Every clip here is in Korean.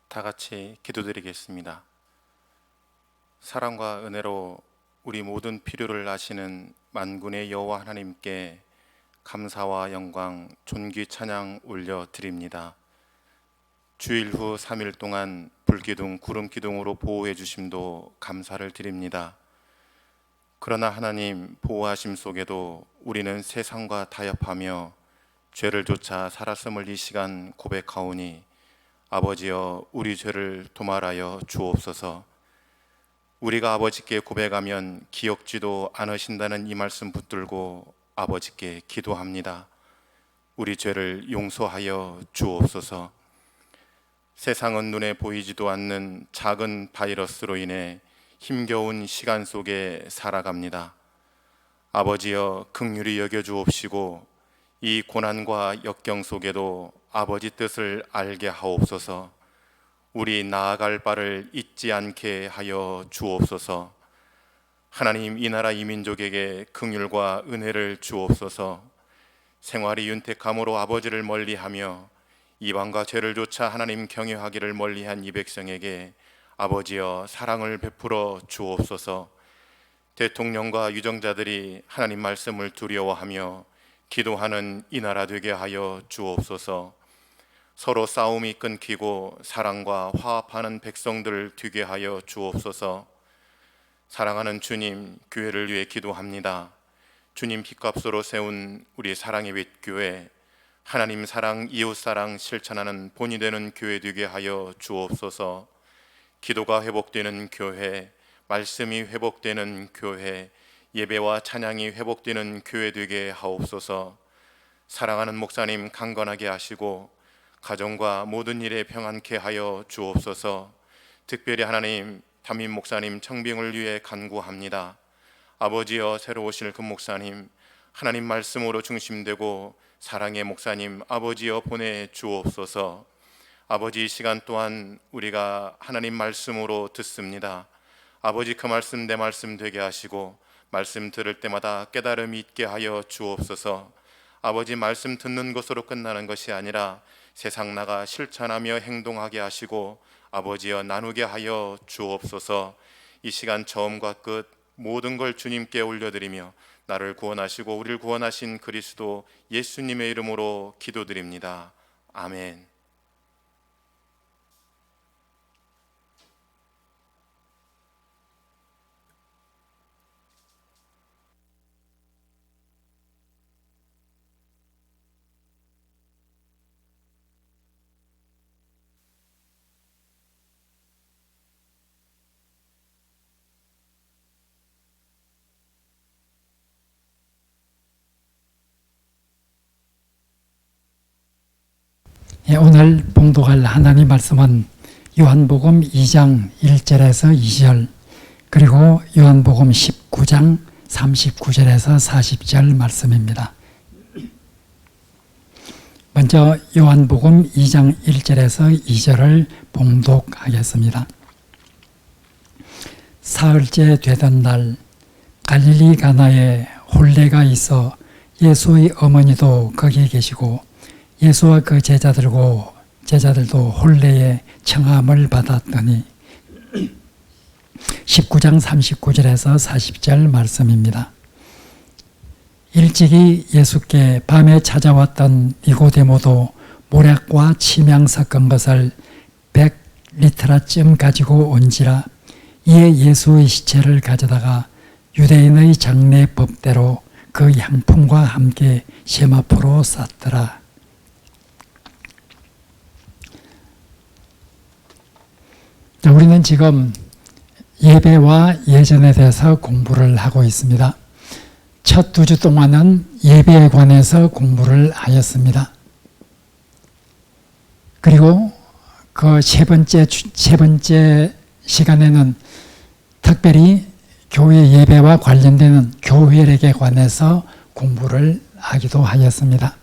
다 같이 기도드리겠습니다. 사랑과 은혜로 우리 모든 필요를 아시는 만군의 여호와 하나님께 감사와 영광, 존귀 찬양 올려드립니다. 주일 후 3일 동안 불기둥, 구름기둥으로 보호해 주심도 감사를 드립니다. 그러나 하나님 보호하심 속에도 우리는 세상과 타협하며 죄를 좇아 살았음을 이 시간 고백하오니 아버지여, 우리 죄를 도말하여 주옵소서. 우리가 아버지께 고백하면 기억지도 않으신다는 이 말씀 붙들고 아버지께 기도합니다. 우리 죄를 용서하여 주옵소서. 세상은 눈에 보이지도 않는 작은 바이러스로 인해 힘겨운 시간 속에 살아갑니다. 아버지여, 긍휼히 여겨 주옵시고 이 고난과 역경 속에도 아버지 뜻을 알게 하옵소서. 우리 나아갈 바를 잊지 않게 하여 주옵소서. 하나님, 이 나라 이 민족에게 긍휼과 은혜를 주옵소서. 생활이 윤택함으로 아버지를 멀리하며 이방과 죄를 좇아 하나님 경외하기를 멀리한 이 백성에게 아버지여 사랑을 베풀어 주옵소서. 대통령과 유정자들이 하나님 말씀을 두려워하며 기도하는 이 나라 되게 하여 주옵소서. 서로 싸움이 끊기고 사랑과 화합하는 백성들을 되게 하여 주옵소서. 사랑하는 주님, 교회를 위해 기도합니다. 주님 핏값으로 세운 우리 사랑의 빛 교회, 하나님 사랑, 이웃 사랑 실천하는 본이 되는 교회 되게 하여 주옵소서. 기도가 회복되는 교회, 말씀이 회복되는 교회, 예배와 찬양이 회복되는 교회 되게 하옵소서. 사랑하는 목사님 강건하게 하시고 가정과 모든 일에 평안케 하여 주옵소서. 특별히 하나님 담임 목사님 청빙을 위해 간구합니다. 아버지여, 새로 오실 그 목사님 하나님 말씀으로 중심되고 사랑의 목사님 아버지여 보내 주옵소서. 아버지, 이 시간 또한 우리가 하나님 말씀으로 듣습니다. 아버지, 그 말씀 내 말씀 되게 하시고 말씀 들을 때마다 깨달음이 있게 하여 주옵소서. 아버지, 말씀 듣는 것으로 끝나는 것이 아니라 세상 나가 실천하며 행동하게 하시고 아버지여 나누게 하여 주옵소서. 이 시간 처음과 끝 모든 걸 주님께 올려드리며 나를 구원하시고 우리를 구원하신 그리스도 예수님의 이름으로 기도드립니다. 아멘. 오늘 봉독할 하나님 말씀은 요한복음 2장 1절에서 2절, 그리고 요한복음 19장 39절에서 40절 말씀입니다. 먼저 요한복음 2장 1절에서 2절을 봉독하겠습니다. 사흘째 되던 날 갈릴리 가나에 혼례가 있어 예수의 어머니도 거기에 계시고 예수와 그 제자들도 혼례의 청함을 받았더니 19장 39절에서 40절 말씀입니다. 일찍이 예수께 밤에 찾아왔던 니고데모도 모략과 침향 섞은 것을 100리터라쯤 가지고 온지라. 이에 예수의 시체를 가져다가 유대인의 장례법대로 그 향품과 함께 세마포로 쌌더라. 우리는 지금 예배와 예전에 대해서 공부를 하고 있습니다. 첫 2주 동안은 예배에 관해서 공부를 하였습니다. 그리고 그 세 번째 시간에는 특별히 교회 예배와 관련되는 교회력에 관해서 공부를 하기도 하였습니다.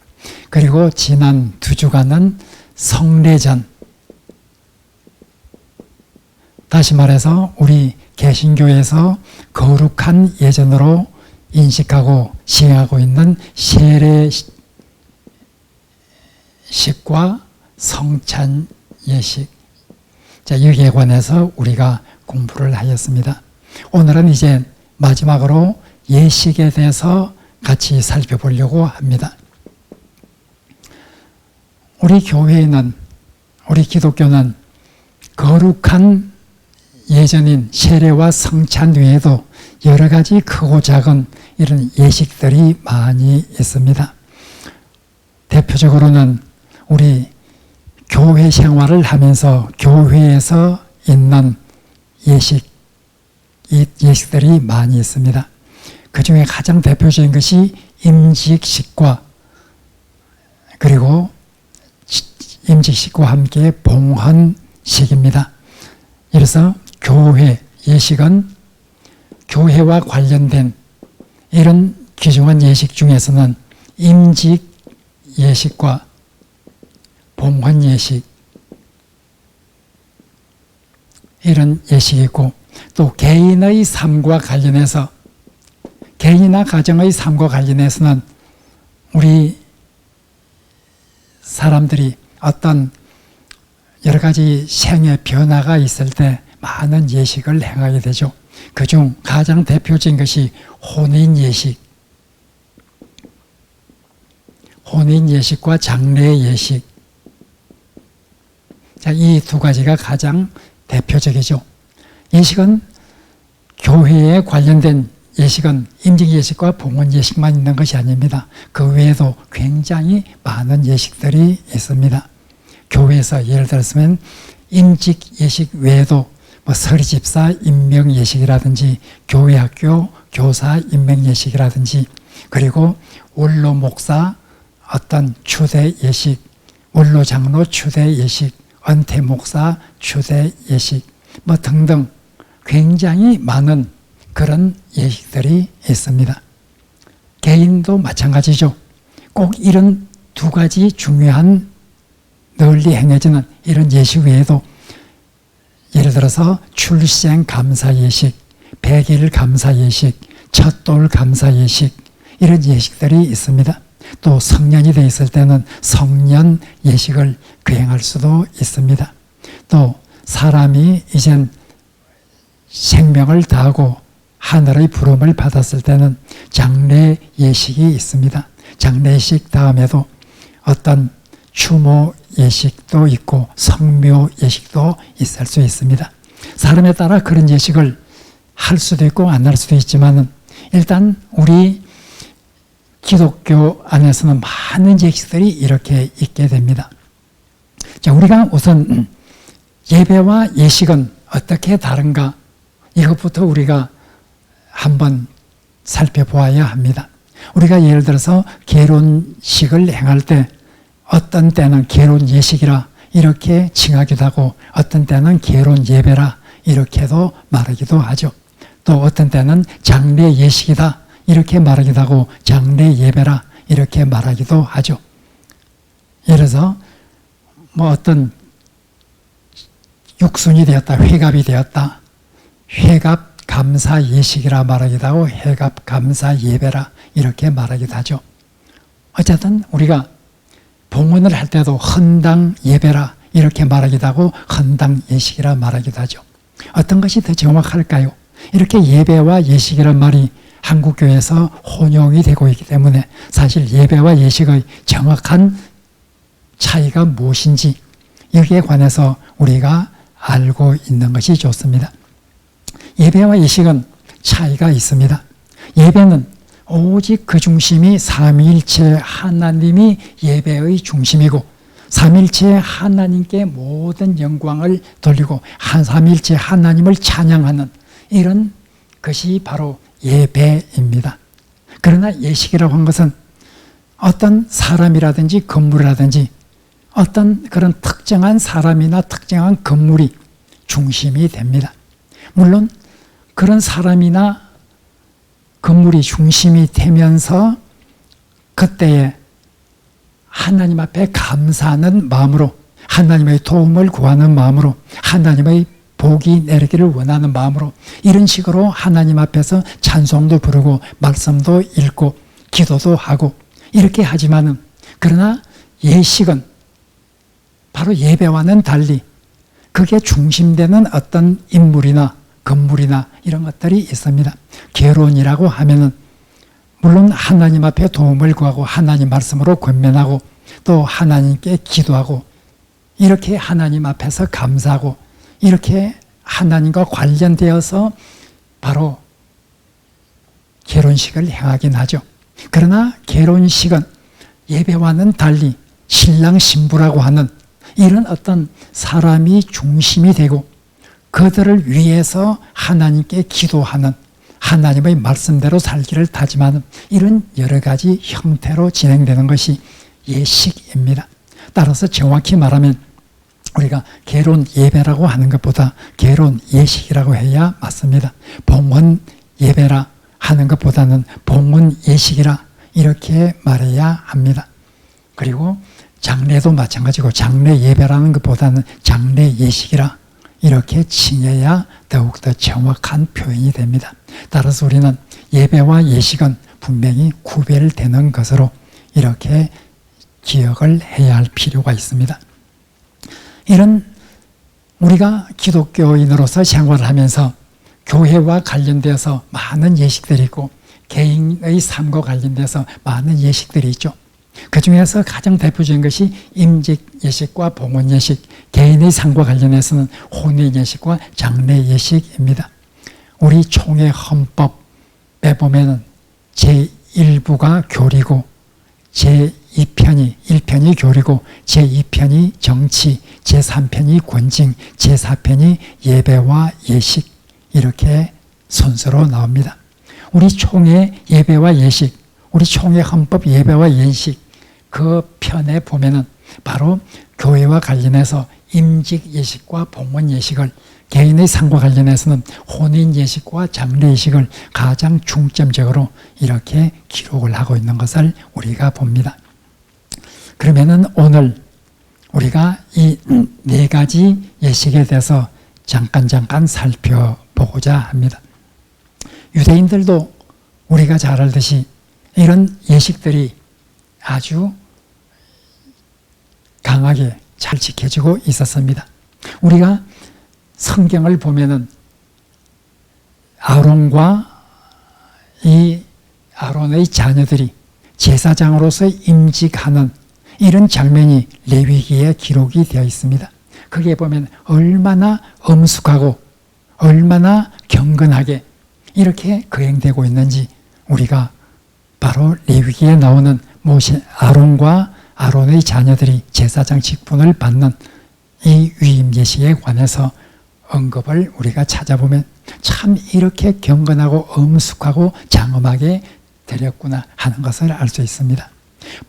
그리고 지난 2주간은 성례전, 다시 말해서 우리 개신교에서 거룩한 예전으로 인식하고 시행하고 있는 세례식과 성찬 예식, 자, 여기에 관해서 우리가 공부를 하였습니다. 오늘은 이제 마지막으로 예식에 대해서 같이 살펴보려고 합니다. 우리 교회는, 우리 기독교는 거룩한 예전인 세례와 성찬 외에도 여러 가지 크고 작은 이런 예식들이 많이 있습니다. 대표적으로는 우리 교회 생활을 하면서 교회에서 있는 예식들이 많이 있습니다. 그 중에 가장 대표적인 것이 임직식과 그리고 임직식과 함께 봉헌식입니다. 그래서 교회 예식은 교회와 관련된 이런 귀중한 예식 중에서는 임직 예식과 봉헌 예식 이런 예식이 있고 또 개인의 삶과 관련해서 개인이나 가정의 삶과 관련해서는 우리 사람들이 어떤 여러 가지 생의 변화가 있을 때 많은 예식을 행하게 되죠. 그중 가장 대표적인 것이 혼인 예식과 장례 예식. 자, 이 두 가지가 가장 대표적이죠. 예식은 교회에 관련된 예식은 임직 예식과 봉헌 예식만 있는 것이 아닙니다. 그 외에도 굉장히 많은 예식들이 있습니다. 교회에서 예를 들었으면 임직 예식 외에도 서리집사 임명 예식이라든지 교회 학교 교사 임명 예식이라든지 그리고 원로 목사 어떤 추대 예식, 원로 장로 추대 예식, 은퇴 목사 추대 예식 등등 굉장히 많은 그런 예식들이 있습니다. 개인도 마찬가지죠. 꼭 이런 두 가지 중요한 널리 행해지는 이런 예식 외에도 예를 들어서 출생 감사 예식, 백일 감사 예식, 첫돌 감사 예식 이런 예식들이 있습니다. 또 성년이 돼 있을 때는 성년 예식을 거행할 수도 있습니다. 또 사람이 이젠 생명을 다하고 하늘의 부름을 받았을 때는 장례 예식이 있습니다. 장례 예식 다음에도 어떤 추모 예식도 있고 성묘 예식도 있을 수 있습니다. 사람에 따라 그런 예식을 할 수도 있고 안 할 수도 있지만 일단 우리 기독교 안에서는 많은 예식들이 이렇게 있게 됩니다. 자, 우리가 우선 예배와 예식은 어떻게 다른가 이것부터 우리가 한번 살펴보아야 합니다. 우리가 예를 들어서 결혼식을 행할 때 어떤 때는 결혼 예식이라 이렇게 칭하기도 하고 어떤 때는 결혼 예배라 이렇게도 말하기도 하죠. 또 어떤 때는 장례 예식이다 이렇게 말하기도 하고 장례 예배라 이렇게 말하기도 하죠. 예를 들어서 어떤 육순이 되었다, 회갑이 되었다, 회갑 감사 예식이라 말하기도 하고 회갑 감사 예배라 이렇게 말하기도 하죠. 어쨌든 우리가 봉헌을 할 때도 헌당 예배라 이렇게 말하기도 하고 헌당 예식이라 말하기도 하죠. 어떤 것이 더 정확할까요? 이렇게 예배와 예식이란 말이 한국교회에서 혼용이 되고 있기 때문에 사실 예배와 예식의 정확한 차이가 무엇인지 여기에 관해서 우리가 알고 있는 것이 좋습니다. 예배와 예식은 차이가 있습니다. 예배는 오직 그 중심이 삼위일체 하나님이 예배의 중심이고 삼위일체 하나님께 모든 영광을 돌리고 삼위일체 하나님을 찬양하는 이런 것이 바로 예배입니다. 그러나 예식이라고 한 것은 어떤 사람이라든지 건물이라든지 어떤 그런 특정한 사람이나 특정한 건물이 중심이 됩니다. 물론 그런 사람이나 건물이 중심이 되면서 그때에 하나님 앞에 감사하는 마음으로 하나님의 도움을 구하는 마음으로 하나님의 복이 내리기를 원하는 마음으로 이런 식으로 하나님 앞에서 찬송도 부르고 말씀도 읽고 기도도 하고 이렇게 하지만은 그러나 예식은 바로 예배와는 달리 그게 중심되는 어떤 인물이나 건물이나 이런 것들이 있습니다. 계론이라고 하면은 물론 하나님 앞에 도움을 구하고 하나님 말씀으로 권면하고 또 하나님께 기도하고 이렇게 하나님 앞에서 감사하고 이렇게 하나님과 관련되어서 바로 결혼식을 행하긴 하죠. 그러나 결혼식은 예배와는 달리 신랑 신부라고 하는 이런 어떤 사람이 중심이 되고 그들을 위해서 하나님께 기도하는 하나님의 말씀대로 살기를 다짐하는 이런 여러 가지 형태로 진행되는 것이 예식입니다. 따라서 정확히 말하면 우리가 결혼 예배라고 하는 것보다 결혼 예식이라고 해야 맞습니다. 봉헌 예배라 하는 것보다는 봉헌 예식이라 이렇게 말해야 합니다. 그리고 장례도 마찬가지고 장례 예배라는 것보다는 장례 예식이라 이렇게 칭해야 더욱더 정확한 표현이 됩니다. 따라서 우리는 예배와 예식은 분명히 구별되는 것으로 이렇게 기억을 해야 할 필요가 있습니다. 이런 우리가 기독교인으로서 생활을 하면서 교회와 관련돼서 많은 예식들이 있고 개인의 삶과 관련돼서 많은 예식들이 있죠. 그 중에서 가장 대표적인 것이 임직 예식과 봉헌 예식, 개인의 삶과 관련해서는 혼인 예식과 장례 예식입니다. 우리 총회 헌법에 보면은 제1부가 교리고 제2편이 1편이 교리고 제2편이 정치, 제3편이 권징, 제4편이 예배와 예식 이렇게 순서로 나옵니다. 우리 총회 예배와 예식, 우리 총회 헌법 예배와 예식 그 편에 보면은 바로 교회와 관련해서 임직 예식과 봉헌 예식을 개인의 삶과 관련해서는 혼인 예식과 장례 예식을 가장 중점적으로 이렇게 기록을 하고 있는 것을 우리가 봅니다. 그러면은 오늘 우리가 이 네 가지 예식에 대해서 잠깐 살펴보고자 합니다. 유대인들도 우리가 잘 알듯이 이런 예식들이 아주 강하게 잘 지켜지고 있었습니다. 우리가 성경을 보면은 아론과 이 아론의 자녀들이 제사장으로서 임직하는 이런 장면이 레위기에 기록이 되어 있습니다. 거기에 보면 얼마나 엄숙하고 얼마나 경건하게 이렇게 거행되고 있는지 우리가 바로 레위기에 나오는 모세 아론과 아론의 자녀들이 제사장 직분을 받는 이 위임 예식에 관해서 언급을 우리가 찾아보면 참 이렇게 경건하고 엄숙하고 장엄하게 되렸구나 하는 것을 알 수 있습니다.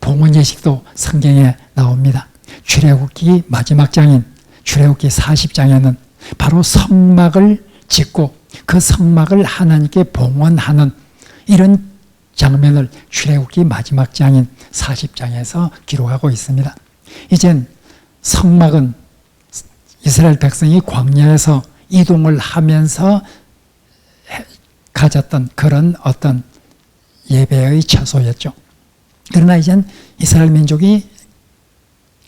봉헌 예식도 성경에 나옵니다. 출애굽기 마지막 장인 출애굽기 40장에는 바로 성막을 짓고 그 성막을 하나님께 봉헌하는 이런 장면을 출애굽기 마지막 장인 40장에서 기록하고 있습니다. 이젠 성막은 이스라엘 백성이 광야에서 이동을 하면서 가졌던 그런 어떤 예배의 처소였죠. 그러나 이젠 이스라엘 민족이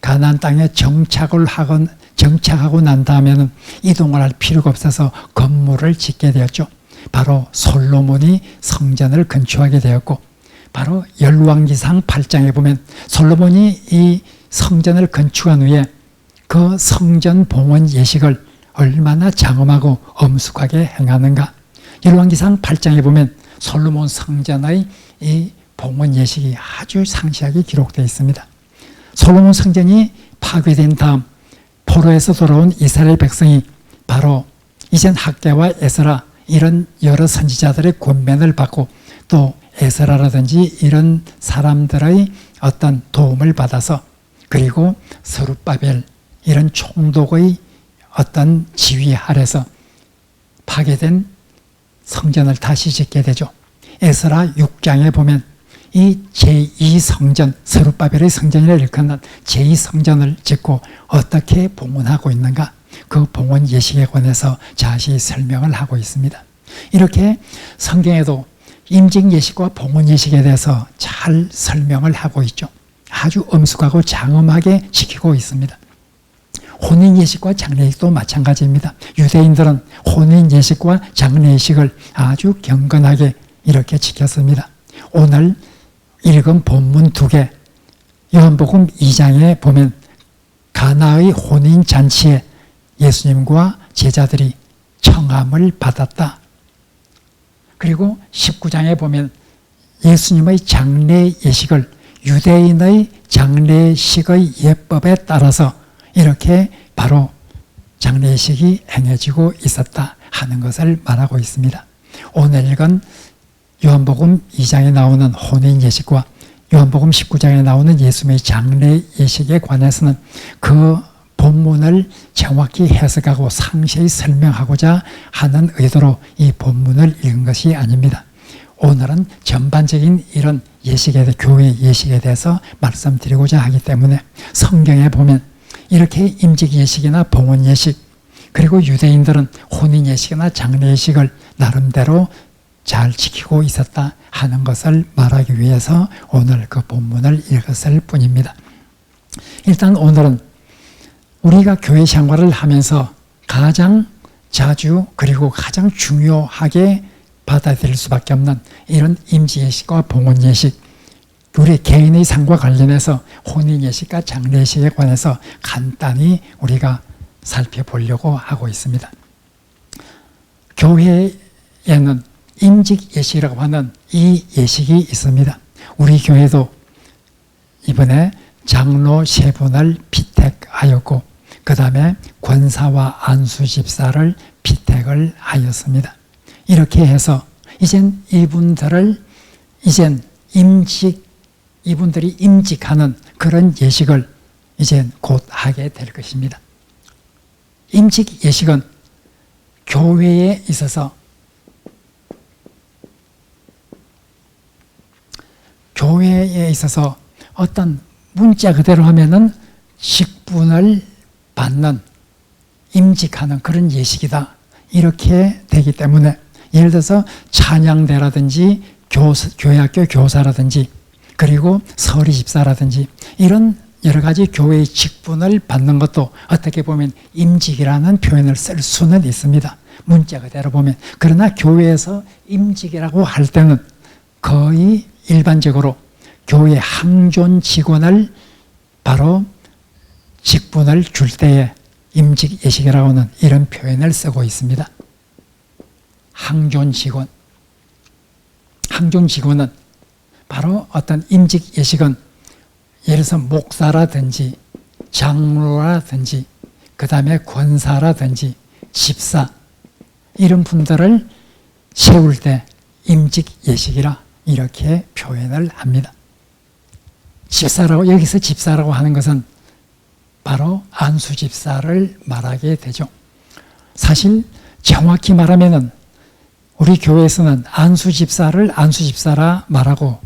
가나안 땅에 정착하고 난 다음에는 이동을 할 필요가 없어서 건물을 짓게 되었죠. 바로 솔로몬이 성전을 건축하게 되었고 바로 열왕기상 8장에 보면 솔로몬이 이 성전을 건축한 후에 그 성전 봉헌 예식을 얼마나 장엄하고 엄숙하게 행하는가. 열왕기상 8장에 보면 솔로몬 성전의 이 봉헌 예식이 아주 상세하게 기록되어 있습니다. 솔로몬 성전이 파괴된 다음 포로에서 돌아온 이스라엘 백성이 바로 이젠 학개와 에스라 이런 여러 선지자들의 권면을 받고 또 에스라라든지 이런 사람들의 어떤 도움을 받아서 그리고 스룹바벨 이런 총독의 어떤 지휘 아래서 파괴된 성전을 다시 짓게 되죠. 에스라 6장에 보면 이 제2성전, 스룹바벨의 성전이라 일컫는 제2성전을 짓고 어떻게 봉헌하고 있는가, 그 봉헌 예식에 관해서 자세히 설명을 하고 있습니다. 이렇게 성경에도 임직 예식과 봉헌 예식에 대해서 잘 설명을 하고 있죠. 아주 엄숙하고 장엄하게 지키고 있습니다. 혼인 예식과 장례 예식도 마찬가지입니다. 유대인들은 혼인 예식과 장례 예식을 아주 경건하게 이렇게 지켰습니다. 오늘 읽은 본문 2개, 요한복음 2장에 보면 가나의 혼인 잔치에 예수님과 제자들이 청함을 받았다. 그리고 19장에 보면 예수님의 장례 예식을 유대인의 장례식의 예법에 따라서 이렇게 바로 장례식이 행해지고 있었다 하는 것을 말하고 있습니다. 오늘 읽은 요한복음 2장에 나오는 혼인 예식과 요한복음 19장에 나오는 예수님의 장례 예식에 관해서는 그 본문을 정확히 해석하고 상세히 설명하고자 하는 의도로 이 본문을 읽은 것이 아닙니다. 오늘은 전반적인 이런 예식에 대해, 교회 예식에 대해서 말씀드리고자 하기 때문에 성경에 보면 이렇게 임직 예식이나 봉헌 예식, 그리고 유대인들은 혼인 예식이나 장례 예식을 나름대로 잘 지키고 있었다 하는 것을 말하기 위해서 오늘 그 본문을 읽었을 뿐입니다. 일단 오늘은 우리가 교회 생활을 하면서 가장 자주 그리고 가장 중요하게 받아들일 수밖에 없는 이런 임지예식과 봉헌예식, 우리 개인의 삶과 관련해서 혼인예식과 장례예식에 관해서 간단히 우리가 살펴보려고 하고 있습니다. 교회에는 임직예식이라고 하는 이 예식이 있습니다. 우리 교회도 이번에 장로 3분을 피택하였고 그 다음에 권사와 안수집사를 피택을 하였습니다. 이렇게 해서 이젠 이분들이 임직하는 그런 예식을 이젠 곧 하게 될 것입니다. 임직 예식은 교회에 있어서 어떤 문자 그대로 하면은 직분을 받는, 임직하는 그런 예식이다. 이렇게 되기 때문에 예를 들어서 찬양대라든지 교회학교 교사라든지 그리고 서리 집사라든지 이런 여러 가지 교회의 직분을 받는 것도 어떻게 보면 임직이라는 표현을 쓸 수는 있습니다. 문자 그대로 보면. 그러나 교회에서 임직이라고 할 때는 거의 일반적으로 교회 항존 직원을 바로 직분을 줄 때에 임직 예식이라고 하는 이런 표현을 쓰고 있습니다. 항존 직원. 항존 직원은 바로 어떤 임직 예식은 예를 들어서 목사라든지 장로라든지 그 다음에 권사라든지 집사 이런 분들을 세울 때 임직 예식이라 이렇게 표현을 합니다. 여기서 집사라고 하는 것은 바로 안수집사를 말하게 되죠. 사실 정확히 말하면은 우리 교회에서는 안수집사를 안수집사라 말하고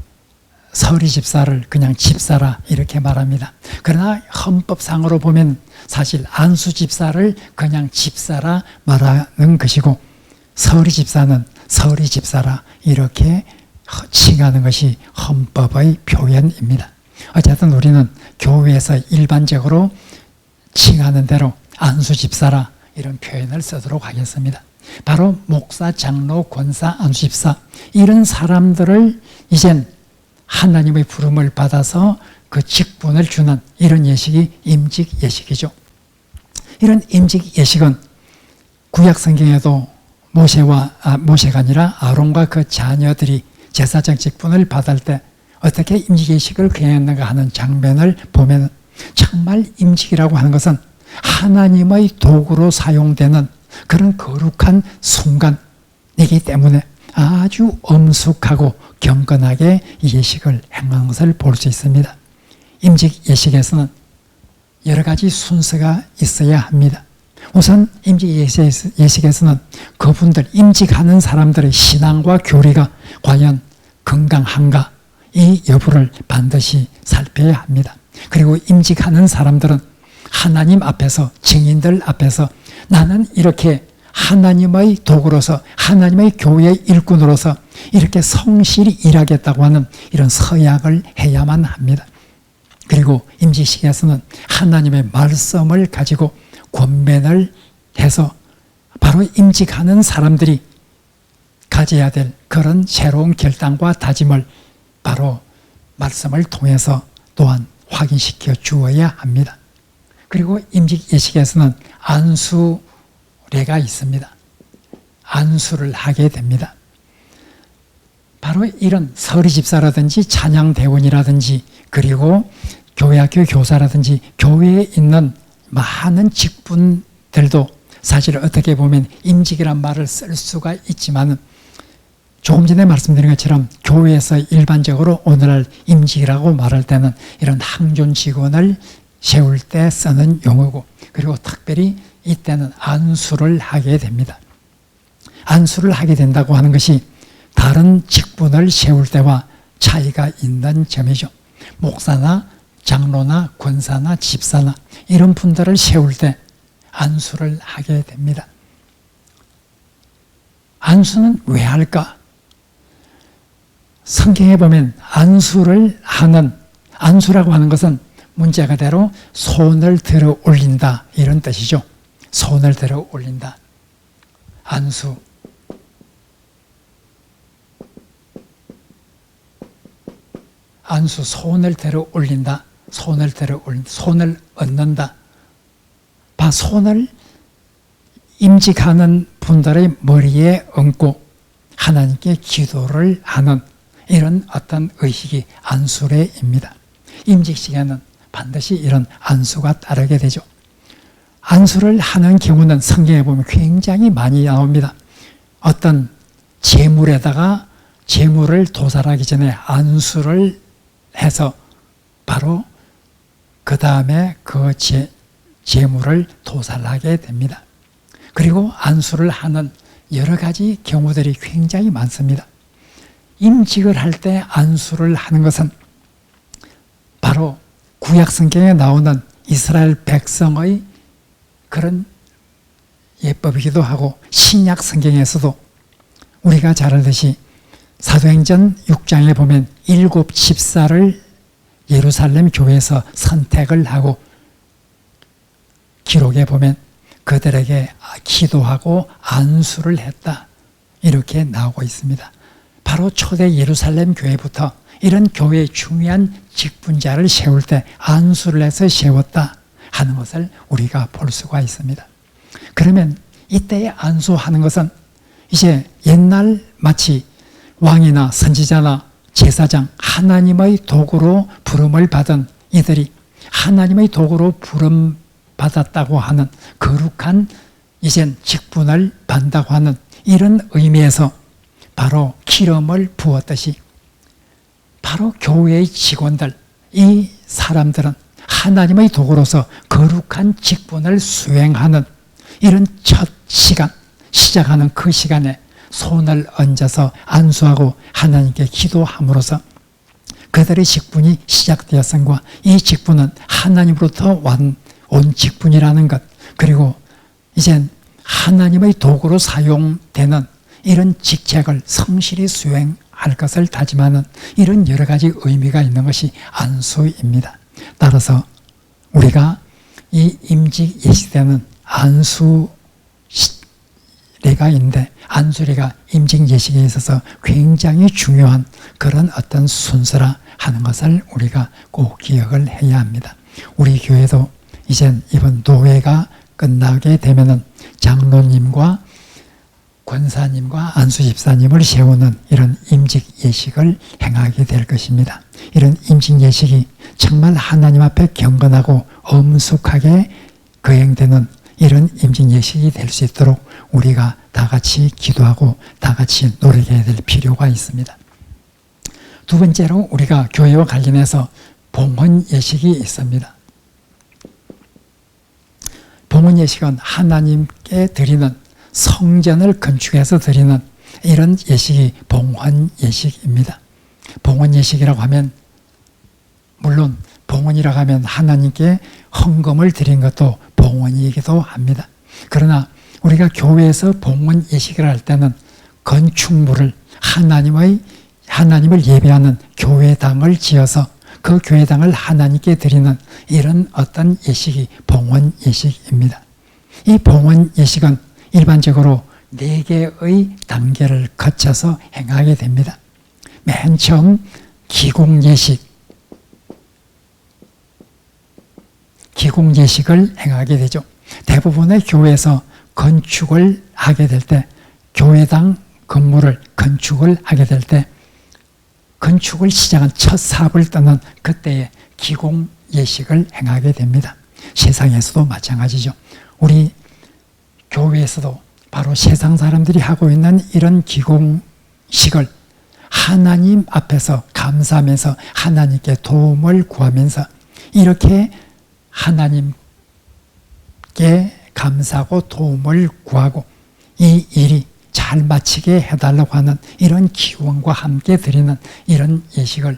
서리집사를 그냥 집사라 이렇게 말합니다. 그러나 헌법상으로 보면 사실 안수집사를 그냥 집사라 말하는 것이고 서리집사는 서리집사라 이렇게 칭하는 것이 헌법의 표현입니다. 어쨌든 우리는 교회에서 일반적으로 칭하는 대로 안수집사라 이런 표현을 쓰도록 하겠습니다. 바로 목사, 장로, 권사, 안수집사 이런 사람들을 이젠 하나님의 부름을 받아서 그 직분을 주는 이런 예식이 임직 예식이죠. 이런 임직 예식은 구약 성경에도 모세가 아니라 아론과 그 자녀들이 제사장 직분을 받을 때 어떻게 임직 예식을 행했는가 하는 장면을 보면 정말 임직이라고 하는 것은 하나님의 도구로 사용되는 그런 거룩한 순간이기 때문에 아주 엄숙하고 경건하게 예식을 행하는 것을 볼 수 있습니다. 임직 예식에서는 여러 가지 순서가 있어야 합니다. 우선 임직 예식에서는 그분들 임직하는 사람들의 신앙과 교리가 과연 건강한가 이 여부를 반드시 살펴야 합니다. 그리고 임직하는 사람들은 하나님 앞에서 증인들 앞에서 나는 이렇게 하나님의 도구로서 하나님의 교회의 일꾼으로서 이렇게 성실히 일하겠다고 하는 이런 서약을 해야만 합니다. 그리고 임직식에서는 하나님의 말씀을 가지고 권면을 해서 바로 임직하는 사람들이 가져야 될 그런 새로운 결단과 다짐을 바로 말씀을 통해서 또한 확인시켜 주어야 합니다. 그리고 임직 예식에서는 안수례가 있습니다. 안수를 하게 됩니다. 바로 이런 서리집사라든지 찬양대원이라든지 그리고 교회학교 교사라든지 교회에 있는 많은 직분들도 사실 어떻게 보면 임직이란 말을 쓸 수가 있지만 조금 전에 말씀드린 것처럼 교회에서 일반적으로 오늘날 임직이라고 말할 때는 이런 항존 직원을 세울 때 쓰는 용어고 그리고 특별히 이때는 안수를 하게 됩니다. 안수를 하게 된다고 하는 것이 다른 직분을 세울 때와 차이가 있는 점이죠. 목사나 장로나 권사나 집사나 이런 분들을 세울 때 안수를 하게 됩니다. 안수는 왜 할까? 성경에 보면 안수를 하는, 안수라고 하는 것은 문자 그대로 손을 들어 올린다 이런 뜻이죠. 손을 들어 올린다. 안수. 안수, 손을 들어 올린다. 손을 들어 올린다. 손을 얻는다. 손을 임직하는 분들의 머리에 얹고 하나님께 기도를 하는 이런 어떤 의식이 안수례입니다. 임직식에는 반드시 이런 안수가 따르게 되죠. 안수를 하는 경우는 성경에 보면 굉장히 많이 나옵니다. 어떤 제물에다가 제물을 도살하기 전에 안수를 해서 바로 그 다음에 그 제물을 도살하게 됩니다. 그리고 안수를 하는 여러 가지 경우들이 굉장히 많습니다. 임직을 할 때 안수를 하는 것은 바로 구약 성경에 나오는 이스라엘 백성의 그런 예법이기도 하고 신약 성경에서도 우리가 잘 알듯이 사도행전 6장에 보면 7 집사를 예루살렘 교회에서 선택을 하고 기록에 보면 그들에게 기도하고 안수를 했다 이렇게 나오고 있습니다. 바로 초대 예루살렘 교회부터 이런 교회의 중요한 직분자를 세울 때 안수를 해서 세웠다 하는 것을 우리가 볼 수가 있습니다. 그러면 이때의 안수하는 것은 이제 옛날 마치 왕이나 선지자나 제사장 하나님의 도구로 부름을 받은 이들이 하나님의 도구로 부름 받았다고 하는 거룩한 이젠 직분을 받는다고 하는 이런 의미에서 바로 기름을 부었듯이 바로 교회의 직원들 이 사람들은 하나님의 도구로서 거룩한 직분을 수행하는 이런 첫 시간 시작하는 그 시간에 손을 얹어서 안수하고 하나님께 기도함으로써 그들의 직분이 시작되었음과 이 직분은 하나님으로부터 온 직분이라는 것 그리고 이젠 하나님의 도구로 사용되는 이런 직책을 성실히 수행할 것을 다짐하는 이런 여러 가지 의미가 있는 것이 안수입니다. 따라서 우리가 이 임직 예식 때는 안수례가 있는데 안수례가 임직 예식에 있어서 굉장히 중요한 그런 어떤 순서라 하는 것을 우리가 꼭 기억을 해야 합니다. 우리 교회도 이젠 이번 노회가 끝나게 되면은 장로님과 권사님과 안수집사님을 세우는 이런 임직 예식을 행하게 될 것입니다. 이런 임직 예식이 정말 하나님 앞에 경건하고 엄숙하게 거행되는 이런 임직 예식이 될 수 있도록 우리가 다 같이 기도하고 다 같이 노력해야 될 필요가 있습니다. 두 번째로 우리가 교회와 관련해서 봉헌 예식이 있습니다. 봉헌 예식은 하나님께 드리는 성전을 건축해서 드리는 이런 예식이 봉헌 예식입니다. 봉헌 예식이라고 하면 물론 봉헌이라고 하면 하나님께 헌금을 드린 것도 봉헌이기도 합니다. 그러나 우리가 교회에서 봉헌 예식을 할 때는 건축물을 하나님을 예배하는 교회당을 지어서 그 교회당을 하나님께 드리는 이런 어떤 예식이 봉헌 예식입니다. 이 봉헌 예식은 일반적으로 4개의 단계를 거쳐서 행하게 됩니다. 맨 처음 기공 예식을 행하게 되죠. 대부분의 교회에서 건축을 하게 될 때, 교회당 건물을 건축을 하게 될 때, 건축을 시작한 첫 사업을 떠는 그때에 기공 예식을 행하게 됩니다. 세상에서도 마찬가지죠. 우리 교회에서도 바로 세상 사람들이 하고 있는 이런 기공식을 하나님 앞에서 감사하면서 하나님께 도움을 구하면서 이렇게 하나님께 감사하고 도움을 구하고 이 일이 잘 마치게 해달라고 하는 이런 기원과 함께 드리는 이런 예식을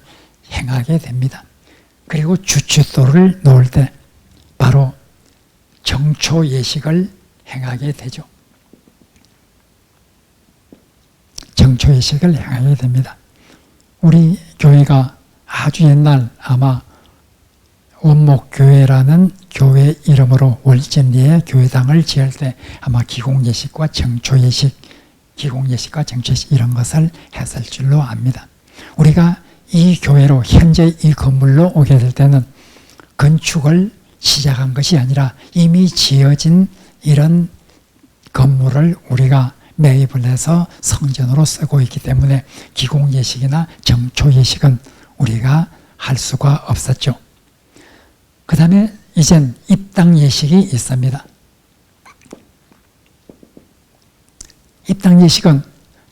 행하게 됩니다. 그리고 주춧돌을 놓을 때 바로 정초 예식을 행하게 되죠. 정초 예식을 행하게 됩니다. 우리 교회가 아주 옛날 아마 원목교회라는 교회 이름으로 월전리에 교회당을 지을 때 아마 기공예식과 정초예식, 기공예식과 정초예식 이런 것을 했을 줄로 압니다. 우리가 이 교회로 현재 이 건물로 오게 될 때는 건축을 시작한 것이 아니라 이미 지어진 이런 건물을 우리가 매입을 해서 성전으로 쓰고 있기 때문에 기공예식이나 정초예식은 우리가 할 수가 없었죠. 그 다음에 이젠 입당예식이 있습니다. 입당예식은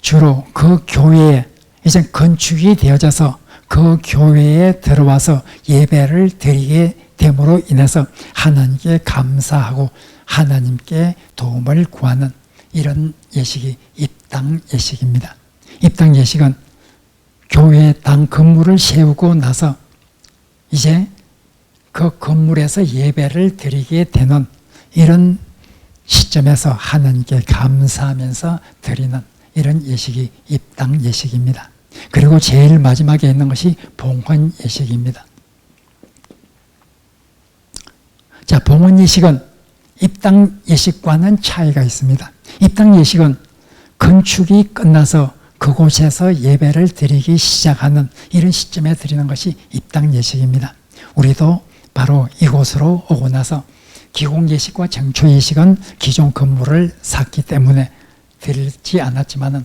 주로 그 교회에 이제 건축이 되어져서 그 교회에 들어와서 예배를 드리게 됨으로 인해서 하나님께 감사하고 하나님께 도움을 구하는 이런 예식이 입당예식입니다. 입당예식은 교회 당 건물을 세우고 나서 이제 그 건물에서 예배를 드리게 되는 이런 시점에서 하나님께 감사하면서 드리는 이런 예식이 입당예식입니다. 그리고 제일 마지막에 있는 것이 봉헌예식입니다. 자, 봉헌예식은 입당예식과는 차이가 있습니다. 입당예식은 건축이 끝나서 그곳에서 예배를 드리기 시작하는 이런 시점에 드리는 것이 입당예식입니다. 우리도 바로 이곳으로 오고 나서 기공예식과 정초예식은 기존 건물을 샀기 때문에 드리지 않았지만은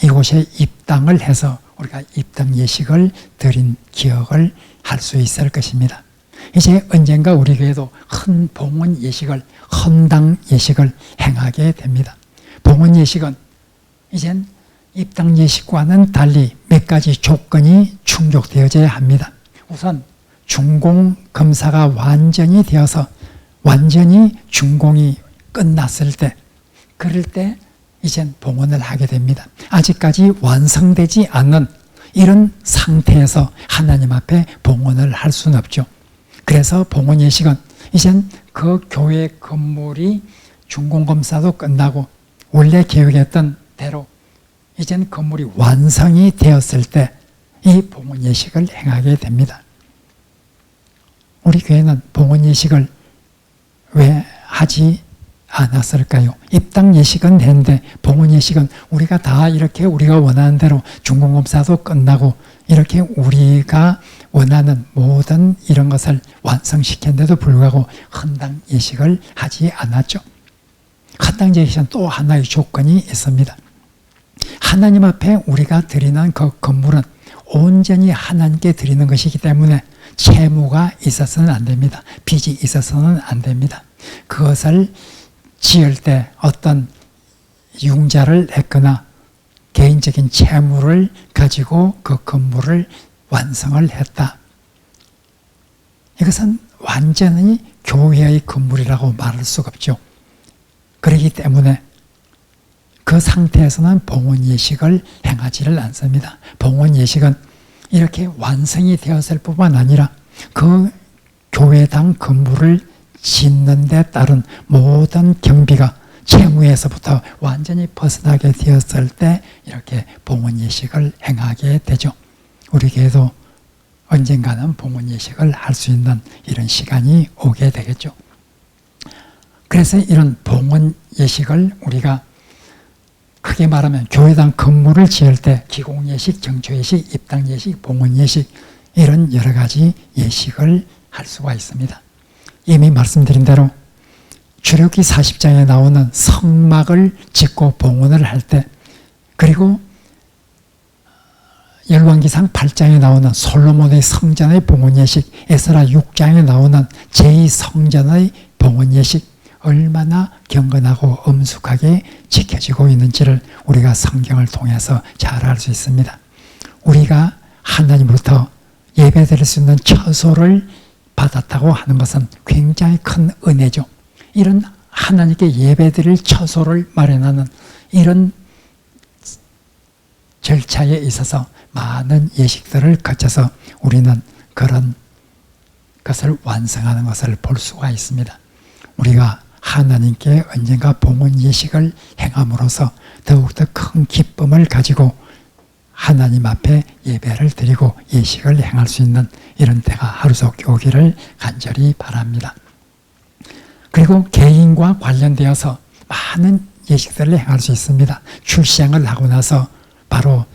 이곳에 입당을 해서 우리가 입당예식을 드린 기억을 할 수 있을 것입니다. 이제 언젠가 우리 교회도 큰 봉헌예식을, 헌당예식을 행하게 됩니다. 봉헌예식은 이젠 입당예식과는 달리 몇 가지 조건이 충족되어져야 합니다. 우선 준공검사가 완전히 되어서 완전히 준공이 끝났을 때, 그럴 때 이젠 봉헌을 하게 됩니다. 아직까지 완성되지 않는 이런 상태에서 하나님 앞에 봉헌을 할 수는 없죠. 그래서 봉헌예식은 이젠 그 교회 건물이 준공검사도 끝나고 원래 계획했던 대로 이젠 건물이 완성이 되었을 때 이 봉헌예식을 행하게 됩니다. 우리 교회는 봉헌예식을 왜 하지 않았을까요? 입당예식은 했는데 봉헌예식은 우리가 다 이렇게 우리가 원하는 대로 준공검사도 끝나고 이렇게 우리가 원하는 모든 이런 것을 완성시켰는데도 불구하고 헌당예식을 하지 않았죠. 헌당예식은 또 하나의 조건이 있습니다. 하나님 앞에 우리가 드리는 그 건물은 온전히 하나님께 드리는 것이기 때문에 채무가 있어서는 안 됩니다. 빚이 있어서는 안 됩니다. 그것을 지을 때 어떤 융자를 했거나 개인적인 채무를 가지고 그 건물을 완성을 했다. 이것은 완전히 교회의 건물이라고 말할 수가 없죠. 그렇기 때문에 그 상태에서는 봉헌예식을 행하지를 않습니다. 봉헌예식은 이렇게 완성이 되었을 뿐만 아니라 그 교회당 건물을 짓는 데 따른 모든 경비가 채무에서부터 완전히 벗어나게 되었을 때 이렇게 봉헌예식을 행하게 되죠. 우리 교회도 언젠가는 봉헌 예식을 할 수 있는 이런 시간이 오게 되겠죠. 그래서 이런 봉헌 예식을 우리가 크게 말하면 교회당 건물을 지을 때 기공 예식, 정초 예식, 입당 예식, 봉헌 예식 이런 여러 가지 예식을 할 수가 있습니다. 이미 말씀드린 대로 출애굽기 40장에 나오는 성막을 짓고 봉헌을 할 때, 그리고 열왕기상 8장에 나오는 솔로몬의 성전의 봉헌 예식, 에스라 6장에 나오는 제2성전의 봉헌 예식, 얼마나 경건하고 엄숙하게 지켜지고 있는지를 우리가 성경을 통해서 잘 알 수 있습니다. 우리가 하나님으로부터 예배드릴 수 있는 처소를 받았다고 하는 것은 굉장히 큰 은혜죠. 이런 하나님께 예배드릴 처소를 마련하는 이런 절차에 있어서 많은 예식들을 거쳐서 우리는 그런 것을 완성하는 것을 볼 수가 있습니다. 우리가 하나님께 언젠가 봉헌 예식을 행함으로써 더욱더 큰 기쁨을 가지고 하나님 앞에 예배를 드리고 예식을 행할 수 있는 이런 때가 하루속 오기를 간절히 바랍니다. 그리고 개인과 관련되어서 많은 예식들을 행할 수 있습니다. 출생을 하고 나서 바로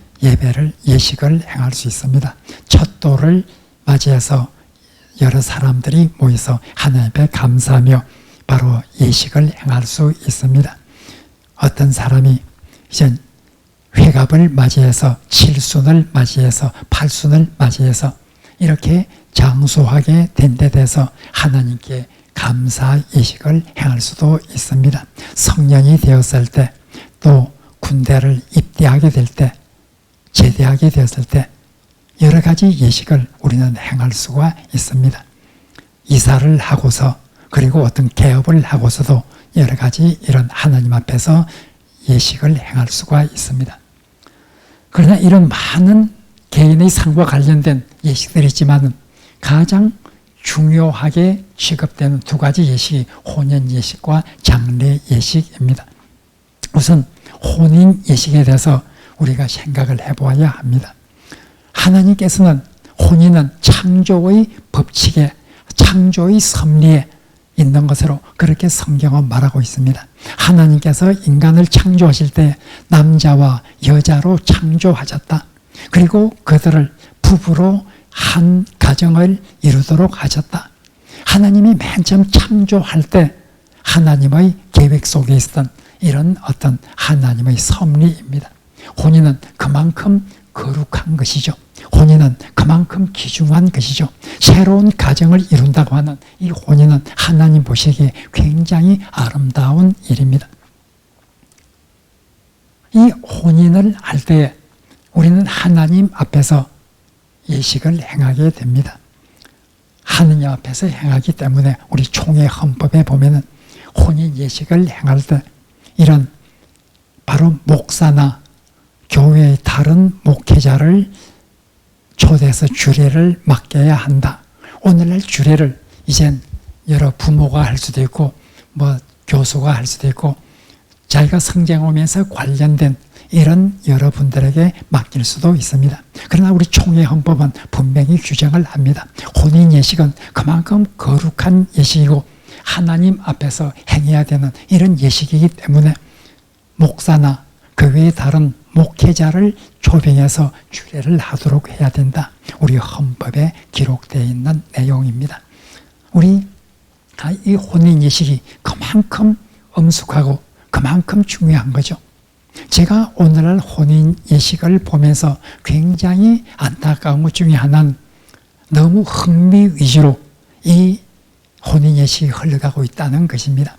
예식을 행할 수 있습니다. 첫 돌을 맞이해서 여러 사람들이 모여서 하나님 앞에 감사하며 바로 예식을 행할 수 있습니다. 어떤 사람이 이제 회갑을 맞이해서 7순을 맞이해서 8순을 맞이해서 이렇게 장수하게 된 데 대해서 하나님께 감사 예식을 행할 수도 있습니다. 성년이 되었을 때, 또 군대를 입대하게 될 때, 제대하게 되었을 때 여러 가지 예식을 우리는 행할 수가 있습니다. 이사를 하고서, 그리고 어떤 개업을 하고서도 여러 가지 이런 하나님 앞에서 예식을 행할 수가 있습니다. 그러나 이런 많은 개인의 삶과 관련된 예식들이 있지만 가장 중요하게 취급되는 두 가지 예식이 혼연 예식과 장례 예식입니다. 우선 혼인 예식에 대해서 우리가 생각을 해보아야 합니다. 하나님께서는 혼인은 창조의 법칙에, 창조의 섭리에 있는 것으로 그렇게 성경은 말하고 있습니다. 하나님께서 인간을 창조하실 때 남자와 여자로 창조하셨다. 그리고 그들을 부부로 한 가정을 이루도록 하셨다. 하나님이 맨 처음 창조할 때 하나님의 계획 속에 있었던 이런 어떤 하나님의 섭리입니다. 혼인은 그만큼 거룩한 것이죠. 혼인은 그만큼 귀중한 것이죠. 새로운 가정을 이룬다고 하는 이 혼인은 하나님 보시기에 굉장히 아름다운 일입니다. 이 혼인을 할 때 우리는 하나님 앞에서 예식을 행하게 됩니다. 하느님 앞에서 행하기 때문에 우리 총회 헌법에 보면은 혼인 예식을 행할 때 이런 바로 목사나 교회의 다른 목회자를 초대해서 주례를 맡겨야 한다. 오늘날 주례를 이젠 여러 부모가 할 수도 있고 뭐 교수가 할 수도 있고 자기가 성장하면서 관련된 이런 여러분들에게 맡길 수도 있습니다. 그러나 우리 총회 헌법은 분명히 규정을 합니다. 혼인 예식은 그만큼 거룩한 예식이고 하나님 앞에서 행해야 되는 이런 예식이기 때문에 목사나 그 외의 다른 목회자를 초빙해서 주례를 하도록 해야 된다. 우리 헌법에 기록되어 있는 내용입니다. 우리 이 혼인 예식이 그만큼 엄숙하고 그만큼 중요한 거죠. 제가 오늘날 혼인 예식을 보면서 굉장히 안타까운 것 중에 하나는 너무 흥미 위주로 이 혼인 예식이 흘러가고 있다는 것입니다.